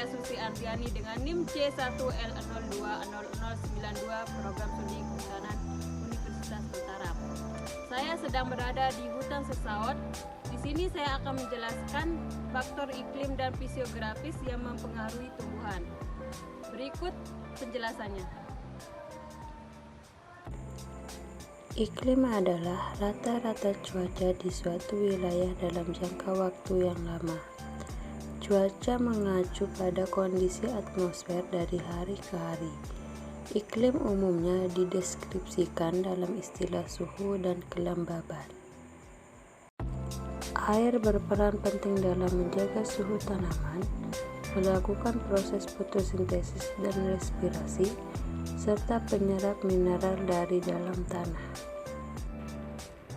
saya Susi Ardiani dengan NIM C1L020092 Program Studi Kehutanan Universitas Mataram. Saya sedang berada di hutan sesawat. Di sini saya akan menjelaskan faktor iklim dan fisiografis yang mempengaruhi tumbuhan. Berikut penjelasannya. Iklim adalah rata-rata cuaca di suatu wilayah dalam jangka waktu yang lama. Cuaca mengacu pada kondisi atmosfer dari hari ke hari. Iklim umumnya dideskripsikan dalam istilah suhu dan kelembaban. Air berperan penting dalam menjaga suhu tanaman, melakukan proses fotosintesis dan respirasi, serta penyerap mineral dari dalam tanah.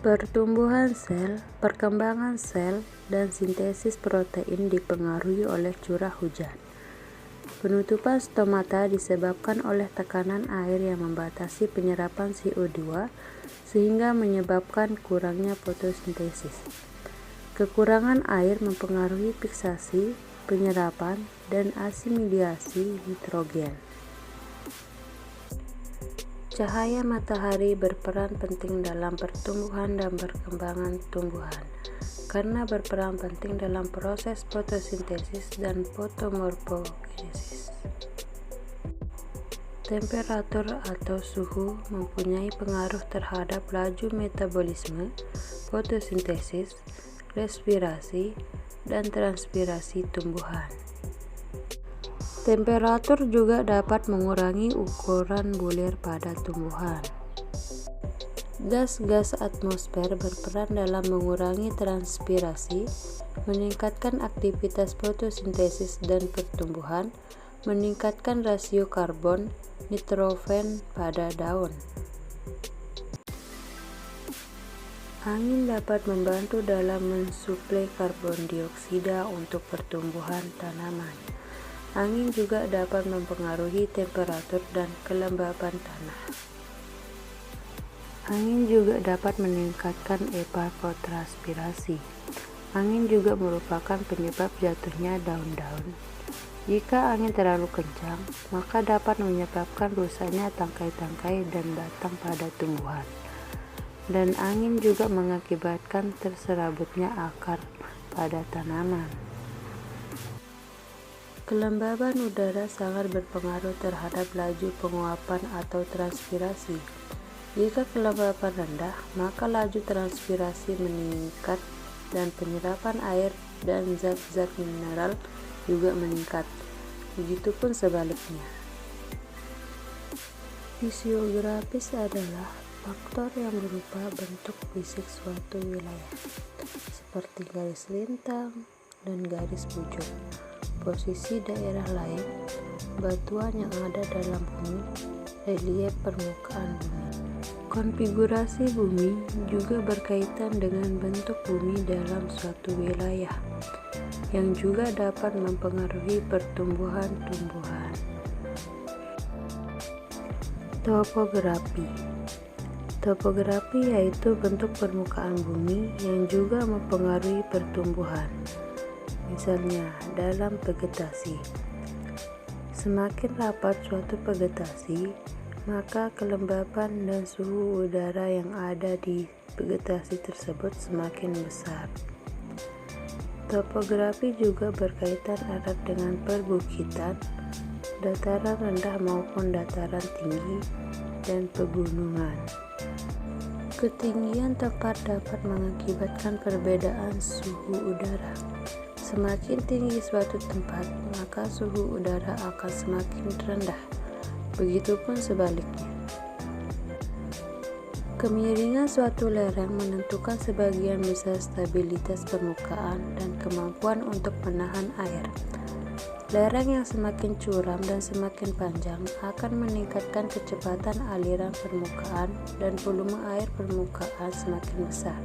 Pertumbuhan sel, perkembangan sel, dan sintesis protein dipengaruhi oleh curah hujan. Penutupan stomata disebabkan oleh tekanan air yang membatasi penyerapan CO2 sehingga menyebabkan kurangnya fotosintesis. Kekurangan air mempengaruhi fiksasi, penyerapan, dan asimilasi nitrogen. Cahaya matahari berperan penting dalam pertumbuhan dan perkembangan tumbuhan karena berperan penting dalam proses fotosintesis dan fotomorfogenesis. Temperatur atau suhu mempunyai pengaruh terhadap laju metabolisme, fotosintesis, respirasi, dan transpirasi tumbuhan. Temperatur juga dapat mengurangi ukuran bulir pada tumbuhan. Gas-gas atmosfer berperan dalam mengurangi transpirasi, meningkatkan aktivitas fotosintesis dan pertumbuhan, meningkatkan rasio karbon, nitrogen pada daun. Angin dapat membantu dalam mensuplai karbon dioksida untuk pertumbuhan tanaman. Angin juga dapat mempengaruhi temperatur dan kelembaban tanah. Angin juga dapat meningkatkan evapotranspirasi. Angin juga merupakan penyebab jatuhnya daun-daun. Jika angin terlalu kencang, maka dapat menyebabkan rusaknya tangkai-tangkai dan batang pada tumbuhan. Dan angin juga mengakibatkan terserabutnya akar pada tanaman. Kelembaban udara sangat berpengaruh terhadap laju penguapan atau transpirasi. Jika kelembaban rendah, maka laju transpirasi meningkat dan penyerapan air dan zat-zat mineral juga meningkat. Begitupun sebaliknya. Fisiografis adalah faktor yang berupa bentuk fisik suatu wilayah, seperti garis lintang dan garis bujur. Posisi daerah lain, batuan yang ada dalam bumi, relief permukaan bumi. Konfigurasi bumi juga berkaitan dengan bentuk bumi dalam suatu wilayah, yang juga dapat mempengaruhi pertumbuhan tumbuhan. Topografi. Topografi yaitu bentuk permukaan bumi yang juga mempengaruhi pertumbuhan. Misalnya, dalam vegetasi. Semakin rapat suatu vegetasi, maka kelembaban dan suhu udara yang ada di vegetasi tersebut semakin besar. Topografi juga berkaitan erat dengan perbukitan, dataran rendah maupun dataran tinggi, dan pegunungan. Ketinggian tempat dapat mengakibatkan perbedaan suhu udara. Semakin tinggi suatu tempat, maka suhu udara akan semakin rendah. Begitupun sebaliknya. Kemiringan suatu lereng menentukan sebagian besar stabilitas permukaan dan kemampuan untuk menahan air. Lereng yang semakin curam dan semakin panjang akan meningkatkan kecepatan aliran permukaan dan volume air permukaan semakin besar,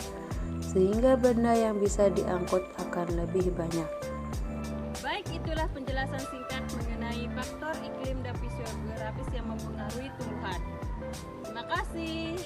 sehingga benda yang bisa diangkut akan lebih banyak. Baik, itulah penjelasan singkat mengenai faktor iklim dan fisiografis yang mempengaruhi tumbuhan. Terima kasih.